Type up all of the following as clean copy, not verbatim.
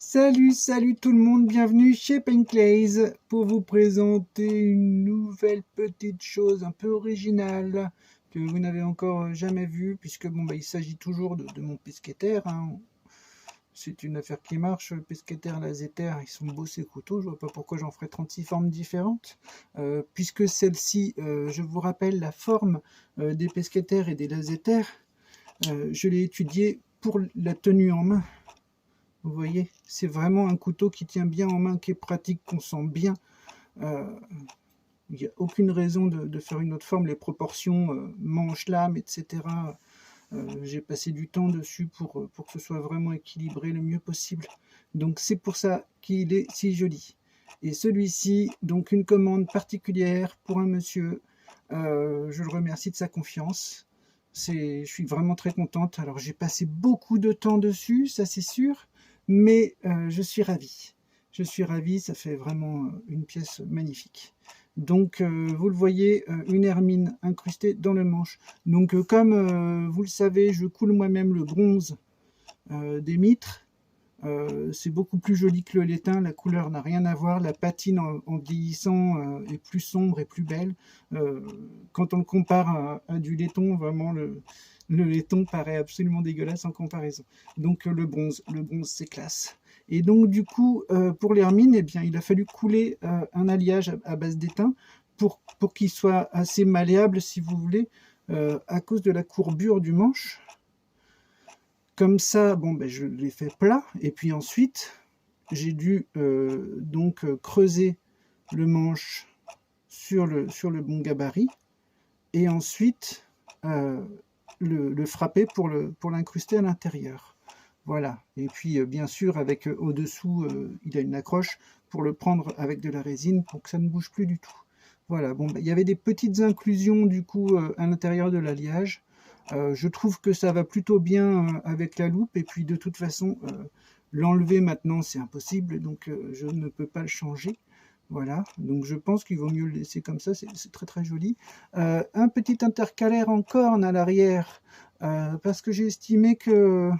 Salut tout le monde, bienvenue chez Paintlays pour vous présenter une nouvelle petite chose un peu originale que vous n'avez encore jamais vue, puisque il s'agit toujours de mon pesqueter, hein. C'est une affaire qui marche, le pesqueter, la zéter, ils sont beaux ces couteaux, je vois pas pourquoi j'en ferais 36 formes différentes, puisque celle-ci, je vous rappelle la forme des pesqueters et des lazeters, je l'ai étudiée pour la tenue en main. Vous voyez, c'est vraiment un couteau qui tient bien en main, qui est pratique, qu'on sent bien. Il n'y a aucune raison de faire une autre forme. Les proportions, manche, lame, etc. J'ai passé du temps dessus pour que ce soit vraiment équilibré le mieux possible. Donc c'est pour ça qu'il est si joli. Et celui-ci, donc une commande particulière pour un monsieur. Je le remercie de sa confiance. Je suis vraiment très contente. Alors j'ai passé beaucoup de temps dessus, ça c'est sûr. Mais je suis ravi. Je suis ravi, ça fait vraiment une pièce magnifique. Donc vous le voyez, une hermine incrustée dans le manche. Donc comme vous le savez, je coule moi-même le bronze des mitres. C'est beaucoup plus joli que le laitin, la couleur n'a rien à voir, la patine en vieillissant est plus sombre et plus belle. Quand on le compare à du laiton, vraiment le laiton paraît absolument dégueulasse en comparaison. Donc le bronze c'est classe. Et donc du coup, pour l'hermine, eh bien, il a fallu couler un alliage à base d'étain pour qu'il soit assez malléable, si vous voulez, à cause de la courbure du manche. Comme ça, je l'ai fait plat, et puis ensuite, j'ai dû creuser le manche sur le bon gabarit, et ensuite le frapper pour l'incruster à l'intérieur. Voilà, et puis bien sûr, avec au-dessous, il a une accroche pour le prendre avec de la résine pour que ça ne bouge plus du tout. Voilà, il y avait des petites inclusions du coup à l'intérieur de l'alliage. Je trouve que ça va plutôt bien avec la loupe, et puis de toute façon, l'enlever maintenant c'est impossible, donc je ne peux pas le changer. Voilà, donc je pense qu'il vaut mieux le laisser comme ça, c'est très très joli. Un petit intercalaire en corne à l'arrière, parce que j'ai estimé que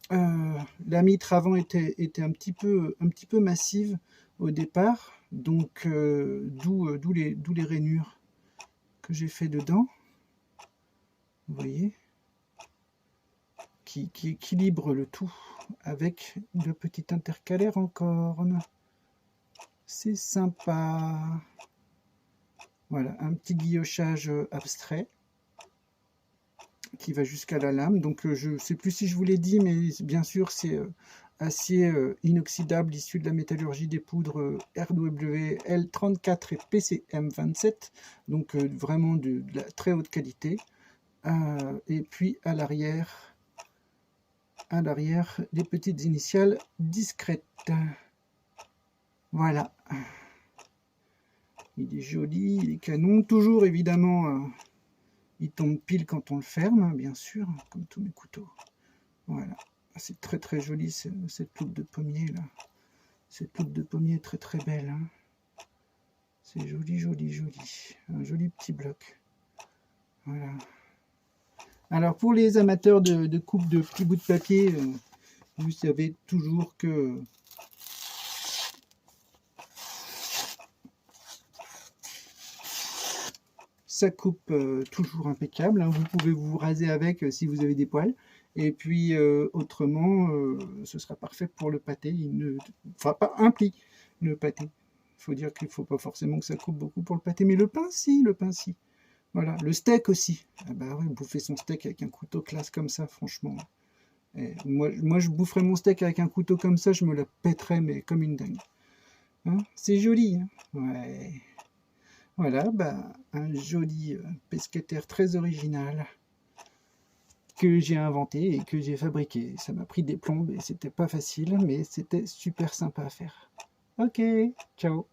la mitre avant était un petit peu massive au départ, donc d'où les rainures que j'ai fait dedans. Vous voyez, qui équilibre le tout avec le petit intercalaire en corne. C'est sympa. Voilà, un petit guillochage abstrait qui va jusqu'à la lame. Donc je ne sais plus si je vous l'ai dit, mais bien sûr c'est acier inoxydable issu de la métallurgie des poudres RWL34 et PCM27. Donc vraiment de la très haute qualité. Et puis à l'arrière, les petites initiales discrètes. Voilà. Il est joli, il est canon. Toujours évidemment, il tombe pile quand on le ferme, hein, bien sûr, comme tous mes couteaux. Voilà. C'est très très joli cette loupe de pommier là. Cette loupe de pommier est très très belle, hein. C'est joli, joli, joli. Un joli petit bloc. Voilà. Alors pour les amateurs de coupe de petits bouts de papier, vous savez toujours que ça coupe toujours impeccable, hein. Vous pouvez vous raser avec si vous avez des poils. Et puis autrement, ce sera parfait pour le pâté. Il ne fera pas un pli, le pâté. Il faut dire qu'il ne faut pas forcément que ça coupe beaucoup pour le pâté. Mais le pain, si, le pain, si. Voilà, le steak aussi. Ah bah ouais, bouffer son steak avec un couteau classe comme ça, franchement. Et moi, je boufferais mon steak avec un couteau comme ça, je me la pèterais, mais comme une dingue. Hein, c'est joli, hein. Ouais. Voilà, un joli pesqueter très original que j'ai inventé et que j'ai fabriqué. Ça m'a pris des plombes et c'était pas facile, mais c'était super sympa à faire. Ok, ciao.